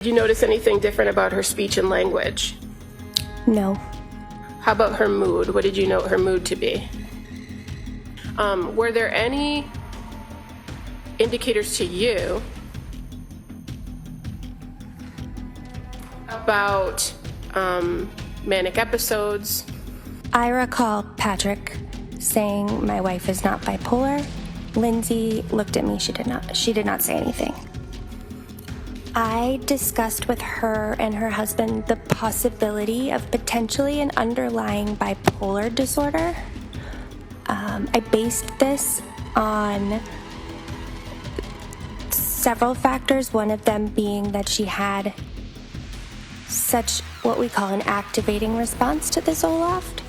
Did you notice anything different about her speech and language? No. How about her mood? What did you note her mood to be? Were there any indicators to you about manic episodes? I recall Patrick saying my wife is not bipolar. Lindsay looked at me. She did not say anything. I discussed with her and her husband the possibility of potentially an underlying bipolar disorder. I based this on several factors, one of them being that she had such what we call an activating response to the Zoloft.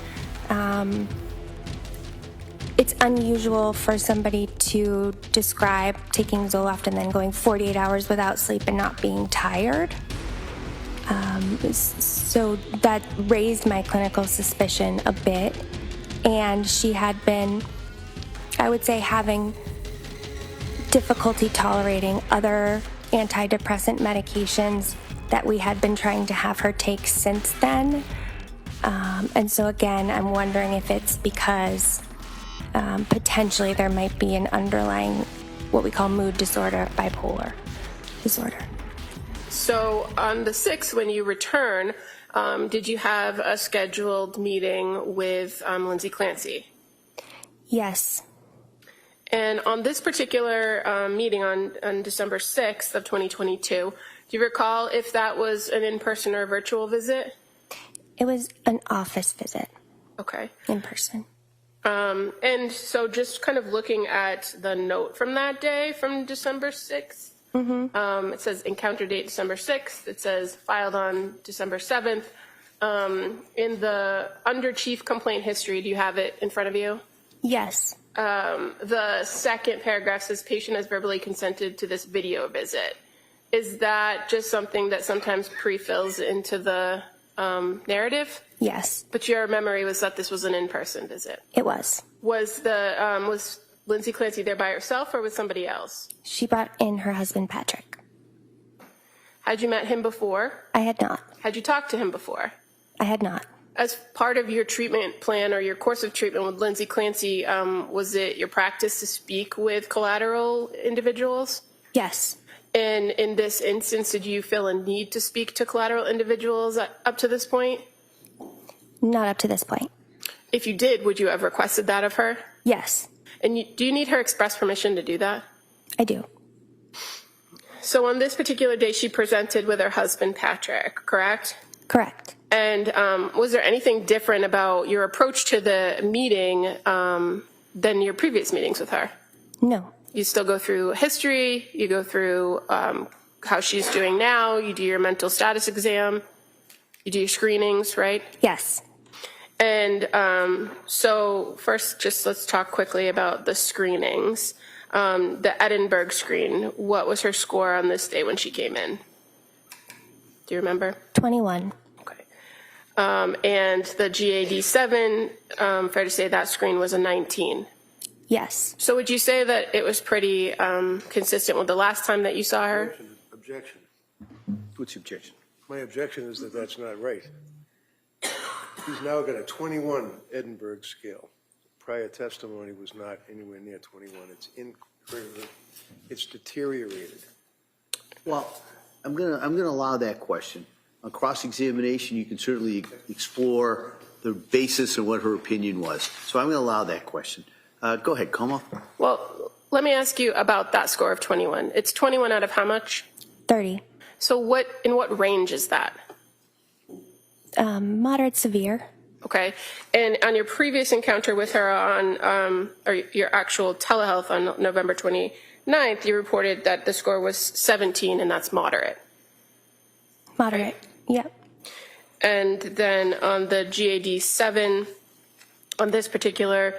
It's unusual for somebody to describe taking Zoloft and then going 48 hours without sleep and not being tired. So that raised my clinical suspicion a bit. And she had been, I would say, having difficulty tolerating other antidepressant medications that we had been trying to have her take since then. And so again, I'm wondering if it's because potentially there might be an underlying, what we call mood disorder, bipolar disorder. So on the 6th, when you return, did you have a scheduled meeting with Lindsay Clancy? Yes. And on this particular meeting on December 6th of 2022, do you recall if that was an in-person or virtual visit? It was an office visit. Okay. In person. And so just kind of looking at the note from that day, from December 6th, it says encounter date December 6th. It says filed on December 7th. In the under chief complaint history, do you have it in front of you? Yes. The second paragraph says patient has verbally consented to this video visit. Is that just something that sometimes pre-fills into the narrative? Yes. But your memory was that this was an in-person visit. It was. Was Lindsay Clancy there by herself or with somebody else? She brought in her husband, Patrick. Had you met him before? I had not. Had you talked to him before? I had not. As part of your treatment plan or your course of treatment with Lindsay Clancy, was it your practice to speak with collateral individuals? Yes. And in this instance, did you feel a need to speak to collateral individuals up to this point? Not up to this point. If you did, would you have requested that of her? Yes. And do you need her express permission to do that? I do. So on this particular day, she presented with her husband, Patrick, correct? Correct. And was there anything different about your approach to the meeting than your previous meetings with her? No. You still go through history, you go through how she's doing now, you do your mental status exam, you do your screenings, right? Yes. And so first, just let's talk quickly about the screenings. The Edinburgh screen, what was her score on this day when she came in? Do you remember? 21. Okay. And the GAD-7, fair to say that screen was a 19. Yes. So would you say that it was pretty consistent with the last time that you saw her? Objection. What's your objection? My objection is that that's not right. He's now got a 21 Edinburgh scale. Prior testimony was not anywhere near 21. It's deteriorated. Well, I'm gonna allow that question. On cross-examination, you can certainly explore the basis of what her opinion was. So I'm gonna allow that question. Go ahead, Como. Well, let me ask you about that score of 21. It's 21 out of how much? 30. So in what range is that? Moderate severe. Okay. And on your previous encounter with her on, or your actual telehealth on November 29th, you reported that the score was 17, and that's moderate. Moderate. Right. Yep. And then on the GAD-7, on this particular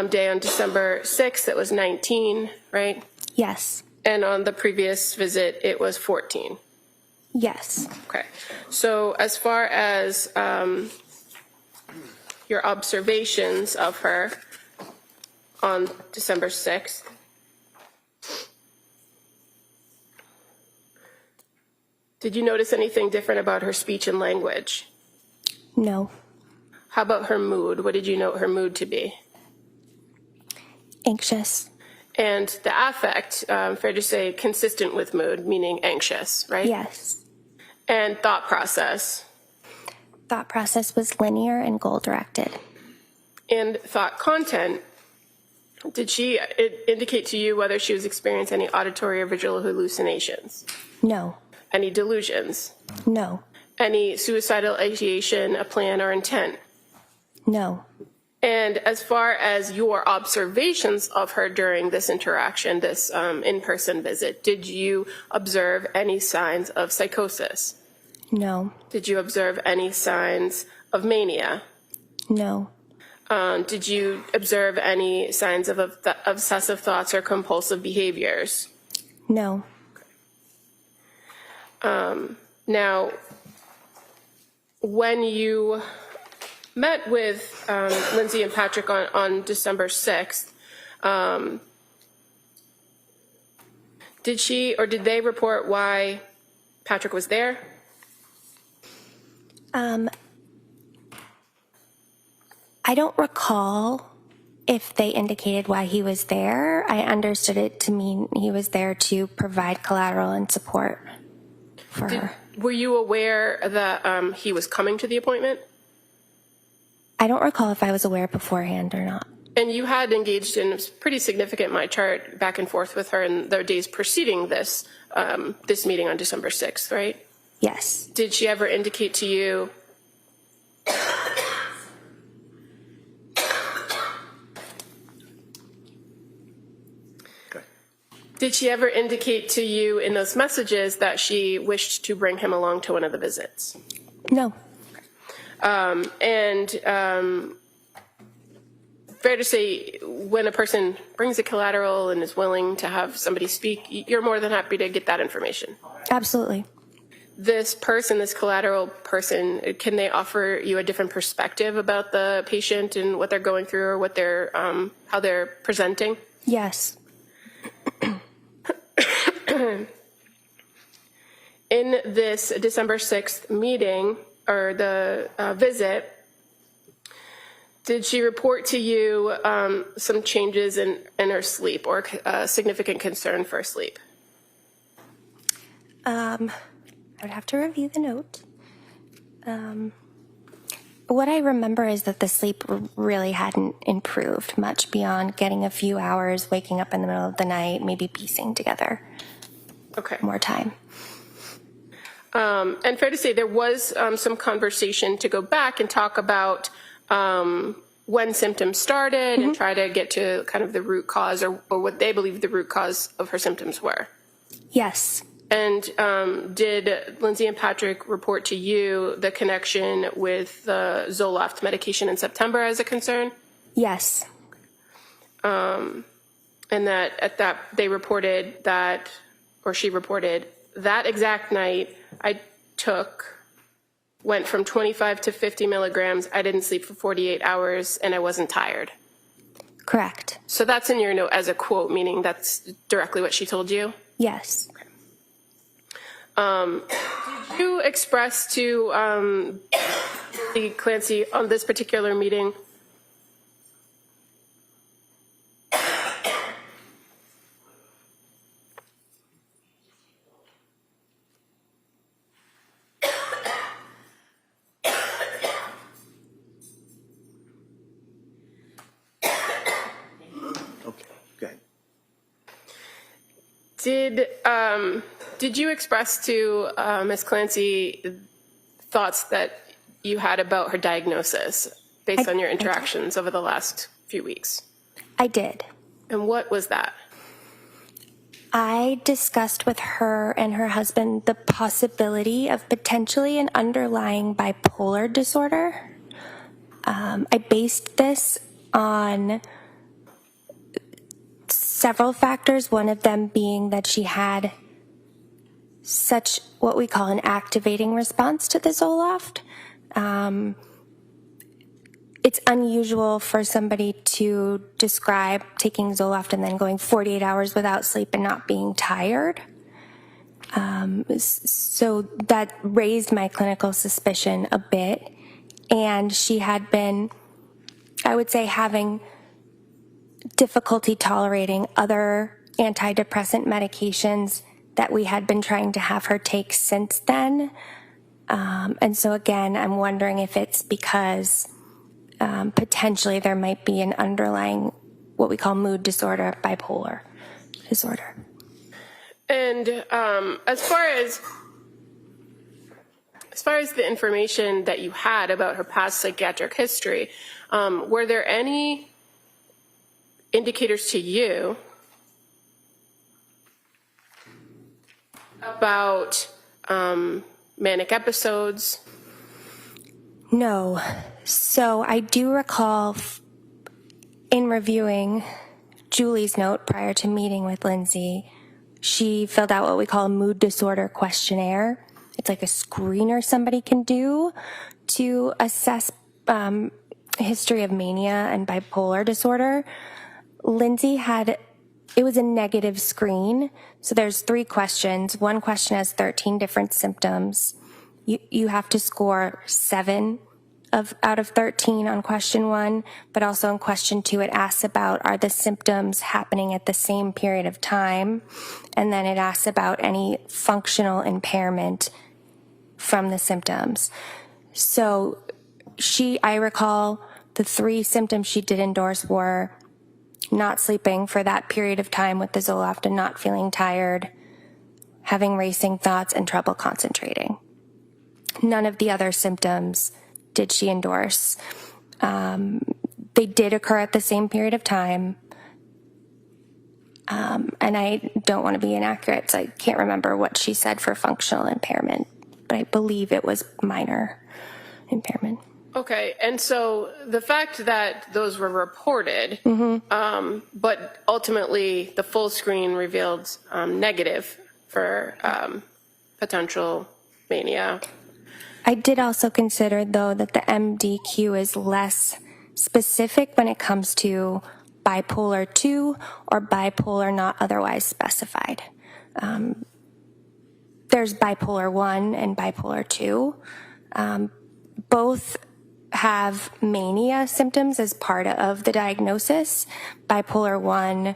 day on December 6th, it was 19, right? Yes. And on the previous visit, it was 14. Yes. Okay. So as far as your observations of her on December 6th, Did you notice anything different about her speech and language? No. How about her mood? What did you note her mood to be? Anxious. And the affect, fair to say, consistent with mood, meaning anxious, right? Yes. And thought process. Thought process was linear and goal-directed. And thought content, did she indicate to you whether she was experiencing any auditory or visual hallucinations? No. Any delusions? No. Any suicidal ideation, a plan, or intent? No. And as far as your observations of her during this interaction, this in-person visit, did you observe any signs of psychosis? No. Did you observe any signs of mania? No. Did you observe any signs of obsessive thoughts or compulsive behaviors? No. Now, when you met with Lindsay and Patrick on December 6th, did she or did they report why Patrick was there? I don't recall if they indicated why he was there. I understood it to mean he was there to provide collateral and support for her. Were you aware that he was coming to the appointment? I don't recall if I was aware beforehand or not. And you had engaged in a pretty significant my chart back and forth with her in the days preceding this this meeting on December 6th, right? Yes. Did she ever indicate to you Did she ever indicate to you in those messages that she wished to bring him along to one of the visits? No. Fair to say, when a person brings a collateral and is willing to have somebody speak, you're more than happy to get that information. Absolutely. This person, this collateral person, can they offer you a different perspective about the patient and what they're going through or what they're, how they're presenting? Yes. In this December 6th meeting, or the visit, did she report to you some changes in her sleep or significant concern for sleep? I would have to review the note. What I remember is that the sleep really hadn't improved much beyond getting a few hours, waking up in the middle of the night, maybe piecing together more time. And fair to say, there was some conversation to go back and talk about when symptoms started and try to get to kind of the root cause or what they believe the root cause of her symptoms were. Yes. And did Lindsay and Patrick report to you the connection with the Zoloft medication in September as a concern? Yes. And that at that they reported that, or she reported, that exact night I went from 25 to 50 milligrams. I didn't sleep for 48 hours and I wasn't tired. Correct. So that's in your note as a quote, meaning that's directly what she told you? Yes. Did you express to Lindsay Clancy on this particular meeting Did you express to Ms. Clancy thoughts that you had about her diagnosis based on your interactions over the last few weeks? I did. And what was that? I discussed with her and her husband the possibility of potentially an underlying bipolar disorder. I based this on several factors, one of them being that she had such what we call an activating response to the Zoloft. It's unusual for somebody to describe taking Zoloft and then going 48 hours without sleep and not being tired. So that raised my clinical suspicion a bit. And she had been, I would say, having difficulty tolerating other antidepressant medications that we had been trying to have her take since then. And so again, I'm wondering if it's because potentially there might be an underlying, what we call mood disorder, bipolar disorder. And as far as the information that you had about her past psychiatric history, were there any indicators to you about manic episodes? No. So I do recall in reviewing Julie's note prior to meeting with Lindsay, she filled out what we call a mood disorder questionnaire. It's like a screener somebody can do to assess history of mania and bipolar disorder. Lindsay it was a negative screen. So there's 3 questions. One question has 13 different symptoms. You have to score 7 out of 13 on question 1, but also in question 2, it asks about, are the symptoms happening at the same period of time? And then it asks about any functional impairment from the symptoms. So I recall the 3 symptoms she did endorse were not sleeping for that period of time with the Zoloft and not feeling tired, having racing thoughts, and trouble concentrating. None of the other symptoms did she endorse. They did occur at the same period of time. And I don't want to be inaccurate, so I can't remember what she said for functional impairment, but I believe it was minor impairment. Okay, and so the fact that those were reported, but ultimately the full screen revealed negative for potential mania. I did also consider, though, that the MDQ is less specific when it comes to bipolar 2 or bipolar not otherwise specified. There's bipolar 1 and bipolar 2. Both have mania symptoms as part of the diagnosis. Bipolar 1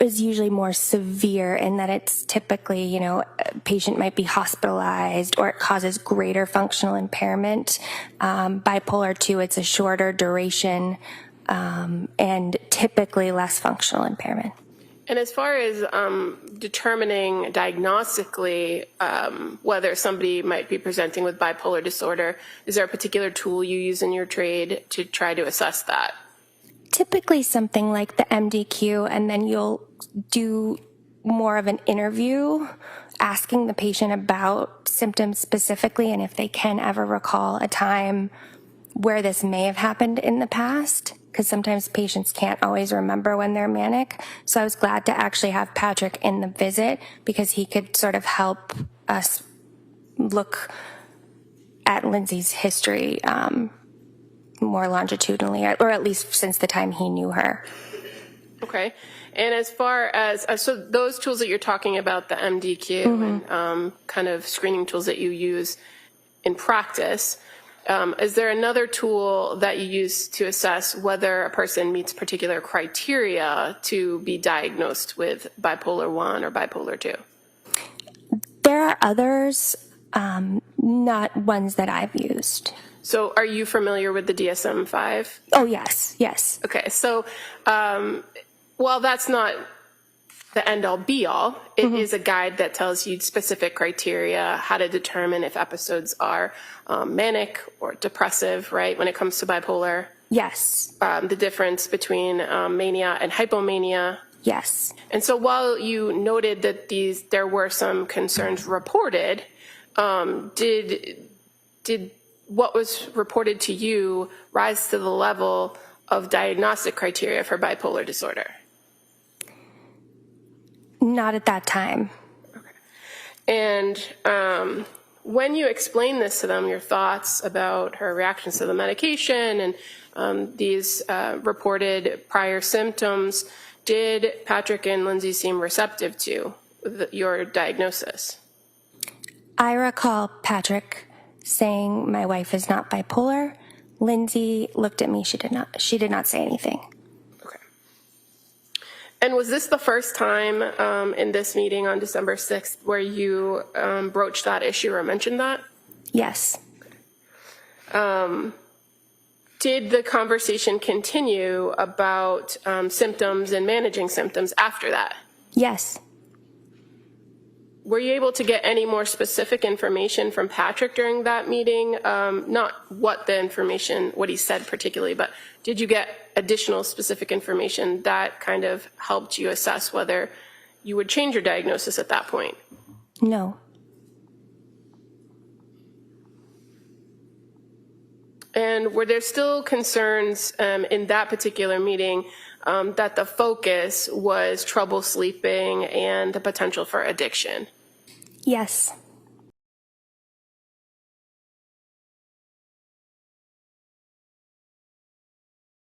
is usually more severe in that it's typically, a patient might be hospitalized or it causes greater functional impairment. Bipolar 2, it's a shorter duration and typically less functional impairment. And as far as determining diagnostically whether somebody might be presenting with bipolar disorder, is there a particular tool you use in your trade to try to assess that? Typically something like the MDQ, and then you'll do more of an interview asking the patient about symptoms specifically and if they can ever recall a time where this may have happened in the past, because sometimes patients can't always remember when they're manic. So I was glad to actually have Patrick in the visit because he could sort of help us look at Lindsay's history more longitudinally, or at least since the time he knew her. Okay. And as far as, so those tools that you're talking about, the MDQ and kind of screening tools that you use in practice, is there another tool that you use to assess whether a person meets particular criteria to be diagnosed with bipolar 1 or bipolar 2? There are others, not ones that I've used. So are you familiar with the DSM-5? Oh, yes. Okay, so while that's not the end-all be-all, it is a guide that tells you specific criteria, how to determine if episodes are manic or depressive, right, when it comes to bipolar. Yes. The difference between mania and hypomania. Yes. And so while you noted that there were some concerns reported, did what was reported to you rise to the level of diagnostic criteria for bipolar disorder? Not at that time. Okay. And when you explained this to them, your thoughts about her reactions to the medication and these reported prior symptoms, did Patrick and Lindsay seem receptive to your diagnosis? I recall Patrick saying my wife is not bipolar. Lindsay looked at me. She did not say anything. Okay. And was this the first time in this meeting on December 6th where you broached that issue or mentioned that? Yes. Did the conversation continue about symptoms and managing symptoms after that? Yes. Were you able to get any more specific information from Patrick during that meeting? Not what he said particularly, but did you get additional specific information that kind of helped you assess whether you would change your diagnosis at that point? No. And were there still concerns in that particular meeting that the focus was trouble sleeping and the potential for addiction? Yes.